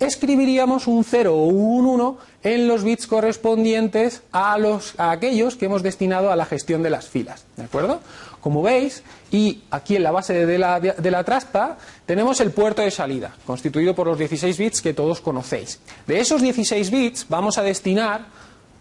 escribiríamos un 0 o un 1 en los bits correspondientes a aquellos que hemos destinado a la gestión de las filas, ¿de acuerdo? Como veis, y aquí en la base de la traspa tenemos el puerto de salida, constituido por los 16 bits que todos conocéis. De esos 16 bits vamos a destinar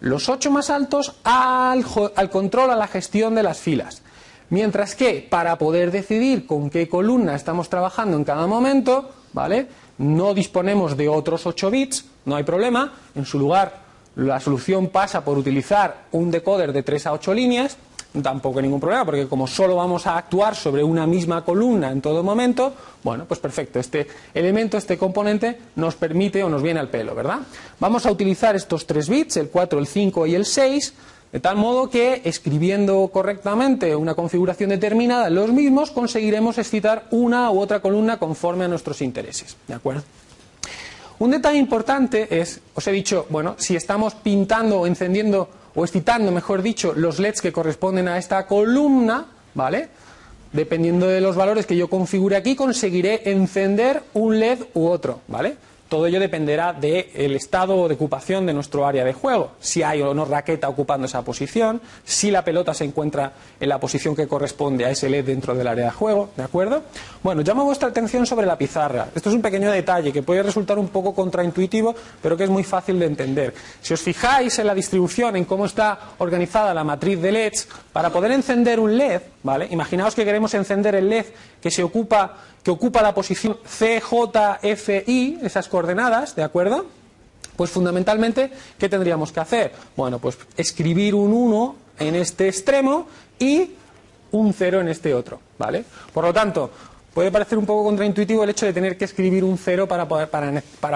los 8 más altos al control, a la gestión de las filas. Mientras que, para poder decidir con qué columna estamos trabajando en cada momento, ¿vale?, no disponemos de otros 8 bits, no hay problema. En su lugar, la solución pasa por utilizar un decoder de 3 a 8 líneas, tampoco hay ningún problema, porque como solo vamos a actuar sobre una misma columna en todo momento, bueno, pues perfecto, este elemento, este componente nos permite o nos viene al pelo, ¿verdad? Vamos a utilizar estos 3 bits, el 4, el 5 y el 6, de tal modo que, escribiendo correctamente una configuración determinada en los mismos, conseguiremos excitar una u otra columna conforme a nuestros intereses, ¿de acuerdo? Un detalle importante es, os he dicho, bueno, si estamos pintando o encendiendo o excitando, mejor dicho, los LEDs que corresponden a esta columna, ¿vale?, dependiendo de los valores que yo configure aquí, conseguiré encender un LED u otro, ¿vale? Todo ello dependerá del estado de ocupación de nuestro área de juego, si hay o no raqueta ocupando esa posición, si la pelota se encuentra en la posición que corresponde a ese LED dentro del área de juego, ¿de acuerdo? Bueno, llamo vuestra atención sobre la pizarra. Esto es un pequeño detalle que puede resultar un poco contraintuitivo, pero que es muy fácil de entender. Si os fijáis en la distribución, en cómo está organizada la matriz de LEDs, para poder encender un LED, ¿vale?, imaginaos que queremos encender el LED que ocupa la posición C, J, F, I, esas coordenadas, ¿de acuerdo? Pues fundamentalmente, ¿qué tendríamos que hacer? Bueno, pues escribir un 1 en este extremo y un 0 en este otro, ¿vale? Por lo tanto, puede parecer un poco contraintuitivo el hecho de tener que escribir un 0 para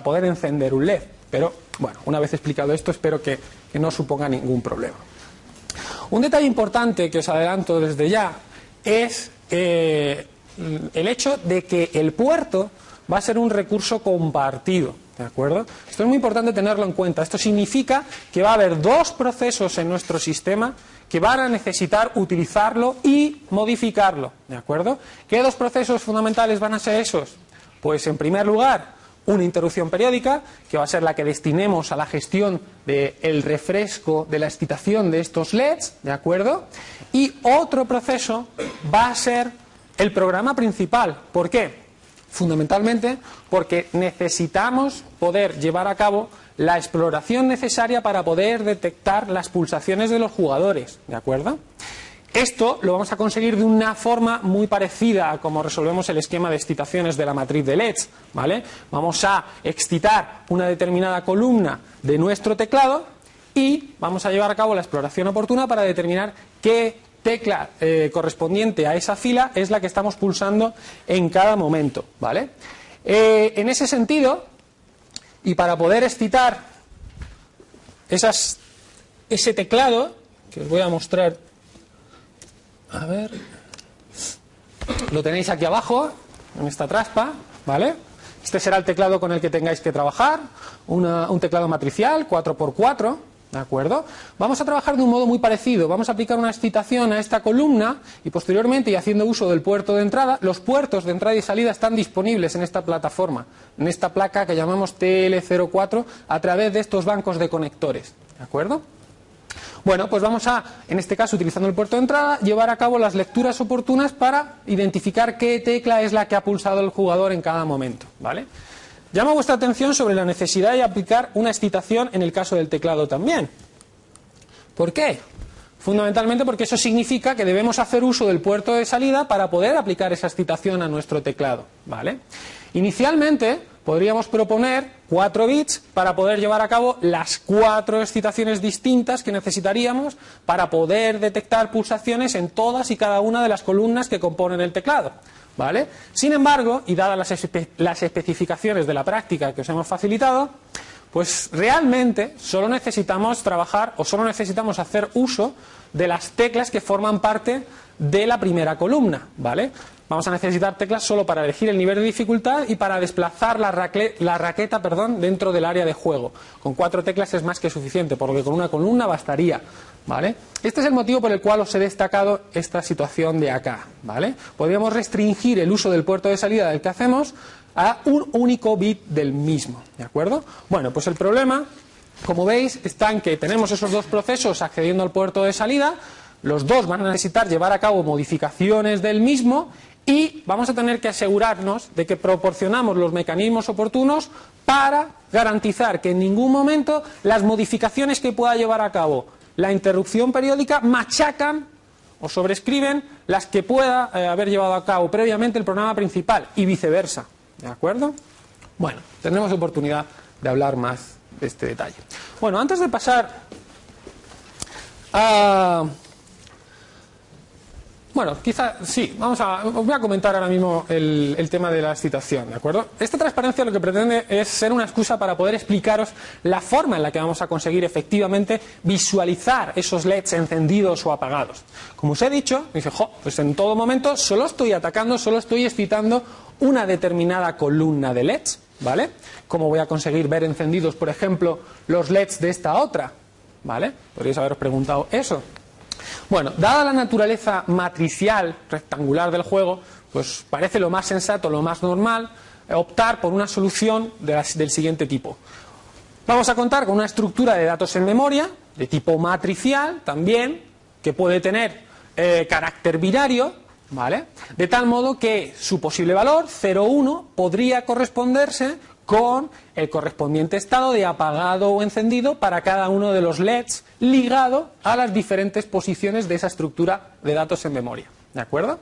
poder encender un LED, pero bueno, una vez explicado esto, espero que no suponga ningún problema. Un detalle importante que os adelanto desde ya es el hecho de que el puerto va a ser un recurso compartido, ¿de acuerdo? Esto es muy importante tenerlo en cuenta. Esto significa que va a haber 2 procesos en nuestro sistema que van a necesitar utilizarlo y modificarlo, ¿de acuerdo? ¿Qué 2 procesos fundamentales van a ser esos? Pues en primer lugar, una interrupción periódica, que va a ser la que destinemos a la gestión del refresco, de la excitación de estos LEDs, ¿de acuerdo? Y otro proceso va a ser el programa principal. ¿Por qué? Fundamentalmente porque necesitamos poder llevar a cabo la exploración necesaria para poder detectar las pulsaciones de los jugadores, ¿de acuerdo? Esto lo vamos a conseguir de una forma muy parecida a como resolvemos el esquema de excitaciones de la matriz de LEDs, ¿vale? Vamos a excitar una determinada columna de nuestro teclado y vamos a llevar a cabo la exploración oportuna para determinar qué tecla correspondiente a esa fila es la que estamos pulsando en cada momento, ¿vale? En ese sentido, y para poder excitar ese teclado, que os voy a mostrar, a ver, lo tenéis aquí abajo, en esta traspa, ¿vale? Este será el teclado con el que tengáis que trabajar, un teclado matricial, 4x4, ¿de acuerdo? Vamos a trabajar de un modo muy parecido. Vamos a aplicar una excitación a esta columna y posteriormente, y haciendo uso del puerto de entrada, los puertos de entrada y salida están disponibles en esta plataforma, en esta placa que llamamos TL04, a través de estos bancos de conectores, ¿de acuerdo? Bueno, pues vamos a, en este caso, utilizando el puerto de entrada, llevar a cabo las lecturas oportunas para identificar qué tecla es la que ha pulsado el jugador en cada momento, ¿vale? Llamo vuestra atención sobre la necesidad de aplicar una excitación en el caso del teclado también. ¿Por qué? Fundamentalmente porque eso significa que debemos hacer uso del puerto de salida para poder aplicar esa excitación a nuestro teclado, ¿vale? Inicialmente podríamos proponer 4 bits para poder llevar a cabo las 4 excitaciones distintas que necesitaríamos para poder detectar pulsaciones en todas y cada una de las columnas que componen el teclado, ¿vale? Sin embargo, y dadas las especificaciones de la práctica que os hemos facilitado, pues realmente solo necesitamos trabajar o solo necesitamos hacer uso de las teclas que forman parte de la primera columna, ¿vale? Vamos a necesitar teclas solo para elegir el nivel de dificultad y para desplazar la raqueta dentro del área de juego. Con 4 teclas es más que suficiente, por lo que con una columna bastaría, ¿vale? Este es el motivo por el cual os he destacado esta situación de acá, ¿vale? Podríamos restringir el uso del puerto de salida del que hacemos a un único bit del mismo, ¿de acuerdo? Bueno, pues el problema, como veis, está en que tenemos esos dos procesos accediendo al puerto de salida, los dos van a necesitar llevar a cabo modificaciones del mismo y vamos a tener que asegurarnos de que proporcionamos los mecanismos oportunos para garantizar que en ningún momento las modificaciones que pueda llevar a cabo la interrupción periódica machacan o sobrescriben las que pueda haber llevado a cabo previamente el programa principal y viceversa, ¿de acuerdo? Bueno, tendremos oportunidad de hablar más de este detalle. Bueno, antes de pasar a... Bueno, quizá sí, os voy a comentar ahora mismo el tema de la excitación, ¿de acuerdo? Esta transparencia lo que pretende es ser una excusa para poder explicaros la forma en la que vamos a conseguir efectivamente visualizar esos LEDs encendidos o apagados. Como os he dicho, dice, pues en todo momento solo estoy atacando, solo estoy excitando una determinada columna de LEDs, ¿vale? ¿Cómo voy a conseguir ver encendidos, por ejemplo, los LEDs de esta otra? ¿Vale? Podríais haberos preguntado eso. Bueno, dada la naturaleza matricial, rectangular del juego, pues parece lo más sensato, lo más normal, optar por una solución del siguiente tipo. Vamos a contar con una estructura de datos en memoria, de tipo matricial también, que puede tener carácter binario, ¿vale? De tal modo que su posible valor, 0, 1, podría corresponderse con el correspondiente estado de apagado o encendido para cada uno de los LEDs ligado a las diferentes posiciones de esa estructura de datos en memoria, ¿de acuerdo?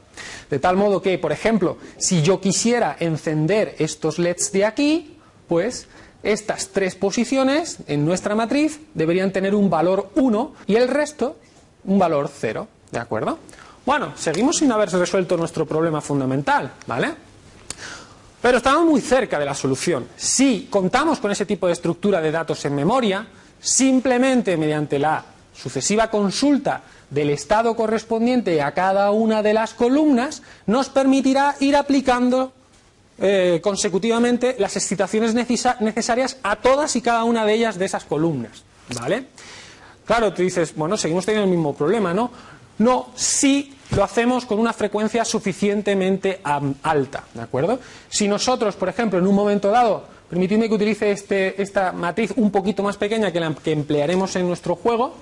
De tal modo que, por ejemplo, si yo quisiera encender estos LEDs de aquí, pues estas tres posiciones en nuestra matriz deberían tener un valor 1 y el resto un valor 0, ¿de acuerdo? Bueno, seguimos sin haber resuelto nuestro problema fundamental, ¿vale? Pero estamos muy cerca de la solución. Si contamos con ese tipo de estructura de datos en memoria, simplemente mediante la sucesiva consulta del estado correspondiente a cada una de las columnas, nos permitirá ir aplicando consecutivamente las excitaciones necesarias a todas y cada una de ellas de esas columnas, ¿vale? Claro, tú dices, bueno, seguimos teniendo el mismo problema, ¿no? No, sí lo hacemos con una frecuencia suficientemente alta, ¿de acuerdo? Si nosotros, por ejemplo, en un momento dado, permitidme que utilice esta matriz un poquito más pequeña que la que emplearemos en nuestro juego,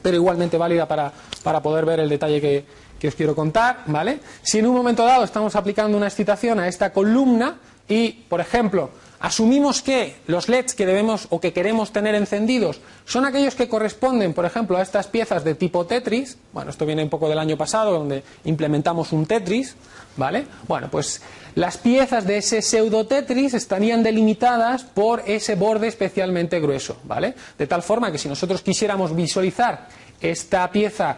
pero igualmente válida para poder ver el detalle que os quiero contar, ¿vale? Si en un momento dado estamos aplicando una excitación a esta columna y, por ejemplo, asumimos que los LEDs que debemos o que queremos tener encendidos son aquellos que corresponden, por ejemplo, a estas piezas de tipo Tetris. Bueno, esto viene un poco del año pasado, donde implementamos un Tetris, ¿vale? Bueno, pues las piezas de ese pseudo Tetris estarían delimitadas por ese borde especialmente grueso, ¿vale? De tal forma que si nosotros quisiéramos visualizar esta pieza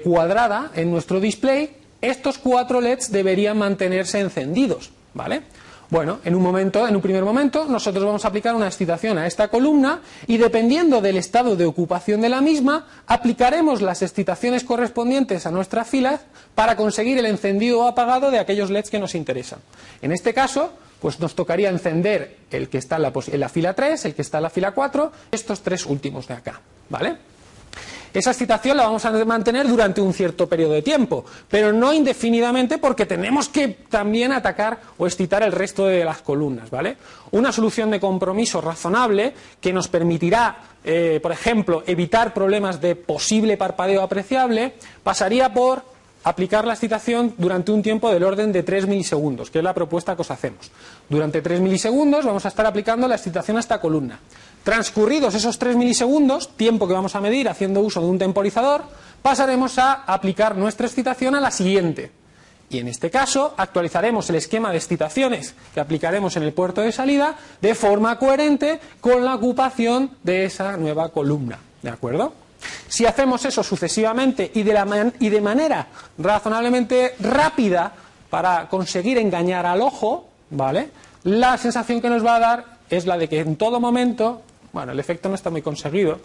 cuadrada en nuestro display, estos 4 LEDs deberían mantenerse encendidos, ¿vale? Bueno, en un primer momento, nosotros vamos a aplicar una excitación a esta columna y dependiendo del estado de ocupación de la misma, aplicaremos las excitaciones correspondientes a nuestras filas para conseguir el encendido o apagado de aquellos LEDs que nos interesan. En este caso, pues nos tocaría encender el que está en la fila 3, el que está en la fila 4, estos 3 últimos de acá, ¿vale? Esa excitación la vamos a mantener durante un cierto periodo de tiempo, pero no indefinidamente porque tenemos que también atacar o excitar el resto de las columnas, ¿vale? Una solución de compromiso razonable que nos permitirá, por ejemplo, evitar problemas de posible parpadeo apreciable, pasaría por aplicar la excitación durante un tiempo del orden de 3 milisegundos, que es la propuesta que os hacemos. Durante 3 milisegundos vamos a estar aplicando la excitación a esta columna. Transcurridos esos 3 milisegundos, tiempo que vamos a medir haciendo uso de un temporizador, pasaremos a aplicar nuestra excitación a la siguiente. Y en este caso actualizaremos el esquema de excitaciones que aplicaremos en el puerto de salida de forma coherente con la ocupación de esa nueva columna, ¿de acuerdo? Si hacemos eso sucesivamente y de manera razonablemente rápida para conseguir engañar al ojo, ¿vale? La sensación que nos va a dar es la de que en todo momento, bueno, el efecto no está muy conseguido,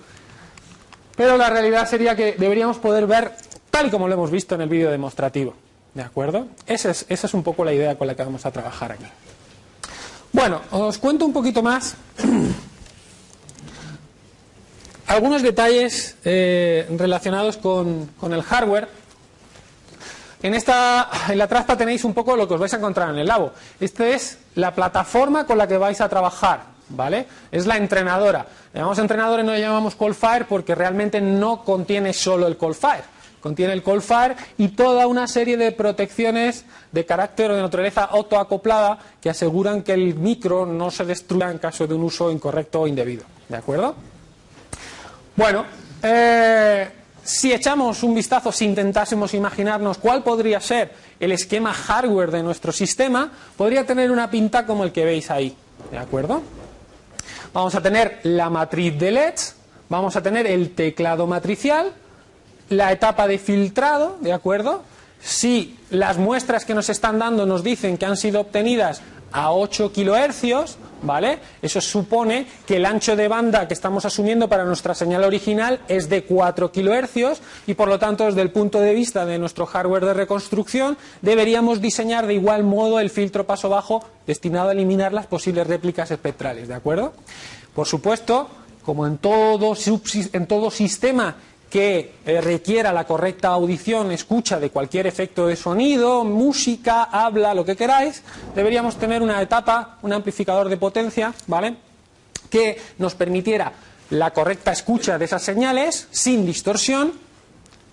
pero la realidad sería que deberíamos poder ver tal y como lo hemos visto en el vídeo demostrativo, ¿de acuerdo? Esa es un poco la idea con la que vamos a trabajar aquí. Bueno, os cuento un poquito más algunos detalles relacionados con el hardware en la trazpa tenéis un poco lo que os vais a encontrar en el labo. Esta es la plataforma con la que vais a trabajar, ¿vale? Es la entrenadora. Le llamamos entrenadora y no le llamamos Coldfire porque realmente no contiene solo el Coldfire. Contiene el Coldfire y toda una serie de protecciones de carácter o de naturaleza autoacoplada que aseguran que el micro no se destruya en caso de un uso incorrecto o indebido. ¿De acuerdo? Bueno, si echamos un vistazo, si intentásemos imaginarnos cuál podría ser el esquema hardware de nuestro sistema, podría tener una pinta como el que veis ahí. ¿De acuerdo? Vamos a tener la matriz de LEDs, vamos a tener el teclado matricial, la etapa de filtrado, ¿de acuerdo? Si las muestras que nos están dando nos dicen que han sido obtenidas a 8 kHz, ¿vale? Eso supone que el ancho de banda que estamos asumiendo para nuestra señal original es de 4 kHz y por lo tanto desde el punto de vista de nuestro hardware de reconstrucción deberíamos diseñar de igual modo el filtro paso bajo destinado a eliminar las posibles réplicas espectrales, ¿de acuerdo? Por supuesto, como en todo sistema que requiera la correcta audición, escucha de cualquier efecto de sonido, música, habla, lo que queráis, deberíamos tener una etapa, un amplificador de potencia, ¿vale?, que nos permitiera la correcta escucha de esas señales sin distorsión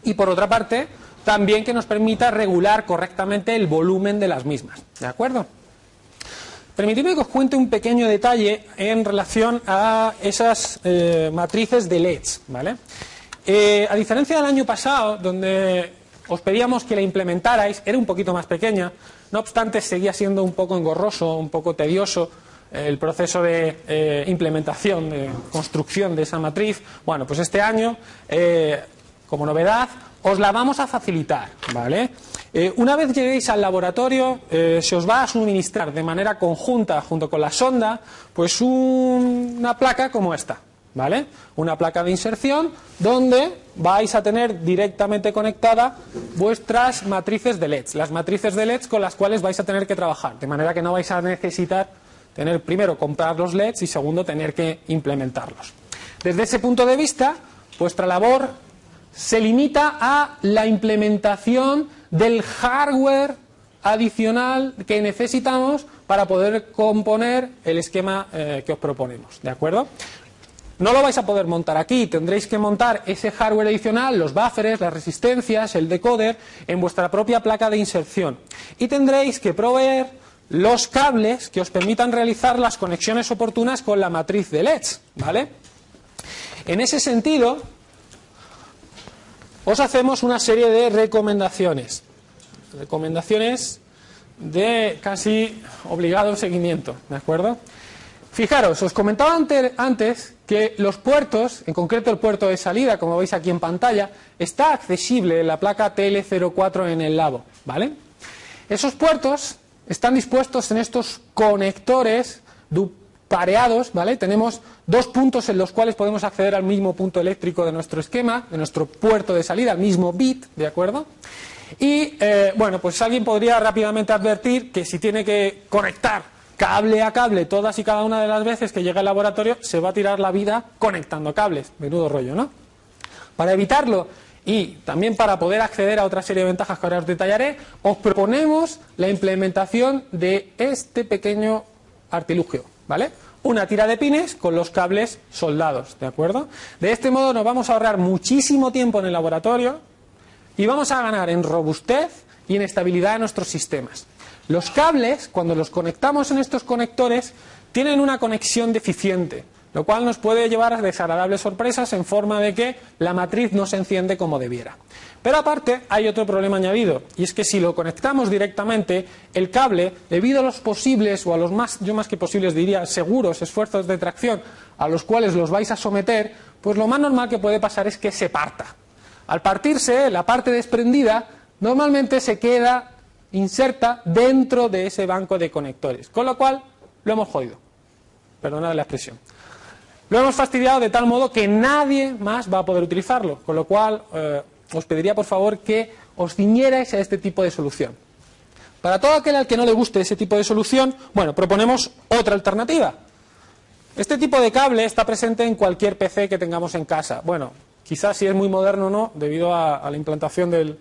y, por otra parte, también que nos permita regular correctamente el volumen de las mismas, ¿de acuerdo? Permitidme que os cuente un pequeño detalle en relación a esas matrices de LEDs, ¿vale? A diferencia del año pasado, donde os pedíamos que la implementarais, era un poquito más pequeña, no obstante seguía siendo un poco engorroso, un poco tedioso el proceso de implementación, de construcción de esa matriz. Bueno, pues este año, como novedad, os la vamos a facilitar, ¿vale? Una vez lleguéis al laboratorio, se os va a suministrar de manera conjunta, junto con la sonda, pues una placa como esta, ¿vale? Una placa de inserción donde vais a tener directamente conectada vuestras matrices de LEDs, las matrices de LEDs con las cuales vais a tener que trabajar, de manera que no vais a necesitar tener primero comprar los LEDs y segundo tener que implementarlos. Desde ese punto de vista, vuestra labor se limita a la implementación del hardware adicional que necesitamos para poder componer el esquema que os proponemos, ¿de acuerdo? No lo vais a poder montar aquí, tendréis que montar ese hardware adicional, los buffers, las resistencias, el decoder, en vuestra propia placa de inserción. Y tendréis que proveer los cables que os permitan realizar las conexiones oportunas con la matriz de LEDs, ¿vale? En ese sentido, os hacemos una serie de recomendaciones. Recomendaciones de casi obligado seguimiento, ¿de acuerdo? Fijaros, os comentaba antes que los puertos, en concreto el puerto de salida, como veis aquí en pantalla, está accesible en la placa TL04 en el labo, ¿vale? Esos puertos están dispuestos en estos conectores pareados, ¿vale? Tenemos dos puntos en los cuales podemos acceder al mismo punto eléctrico de nuestro esquema, de nuestro puerto de salida, al mismo bit, ¿de acuerdo? Y, bueno, pues alguien podría rápidamente advertir que si tiene que conectar cable a cable todas y cada una de las veces que llega al laboratorio, se va a tirar la vida conectando cables. Menudo rollo, ¿no? Para evitarlo y también para poder acceder a otra serie de ventajas que ahora os detallaré, os proponemos la implementación de este pequeño artilugio, ¿vale? Una tira de pines con los cables soldados, ¿de acuerdo? De este modo nos vamos a ahorrar muchísimo tiempo en el laboratorio y vamos a ganar en robustez y en estabilidad de nuestros sistemas. Los cables, cuando los conectamos en estos conectores, tienen una conexión deficiente, lo cual nos puede llevar a desagradables sorpresas en forma de que la matriz no se enciende como debiera. Pero aparte hay otro problema añadido, y es que si lo conectamos directamente, el cable, debido a los posibles, o a los más que posibles diría, seguros esfuerzos de tracción a los cuales los vais a someter, pues lo más normal que puede pasar es que se parta. Al partirse, la parte desprendida normalmente se queda inserta dentro de ese banco de conectores, con lo cual lo hemos jodido, perdonad la expresión, lo hemos fastidiado de tal modo que nadie más va a poder utilizarlo, con lo cual os pediría por favor que os ciñerais a este tipo de solución. Para todo aquel al que no le guste ese tipo de solución, bueno, proponemos otra alternativa. Este tipo de cable está presente en cualquier PC que tengamos en casa. Bueno, quizás si es muy moderno o no, debido a la implantación del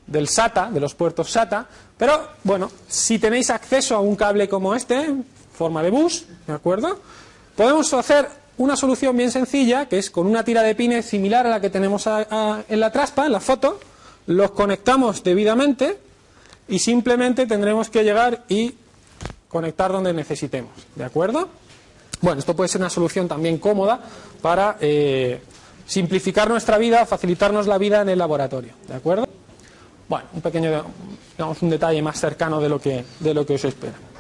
del SATA, de los puertos SATA, pero bueno, si tenéis acceso a un cable como este, forma de bus, ¿de acuerdo? Podemos hacer una solución bien sencilla, que es con una tira de pines similar a la que tenemos en la traspa, en la foto, los conectamos debidamente y simplemente tendremos que llegar y conectar donde necesitemos, ¿de acuerdo? Bueno, esto puede ser una solución también cómoda para simplificar nuestra vida, facilitarnos la vida en el laboratorio, ¿de acuerdo? Bueno, un pequeño, digamos, un detalle más cercano de lo que os espera.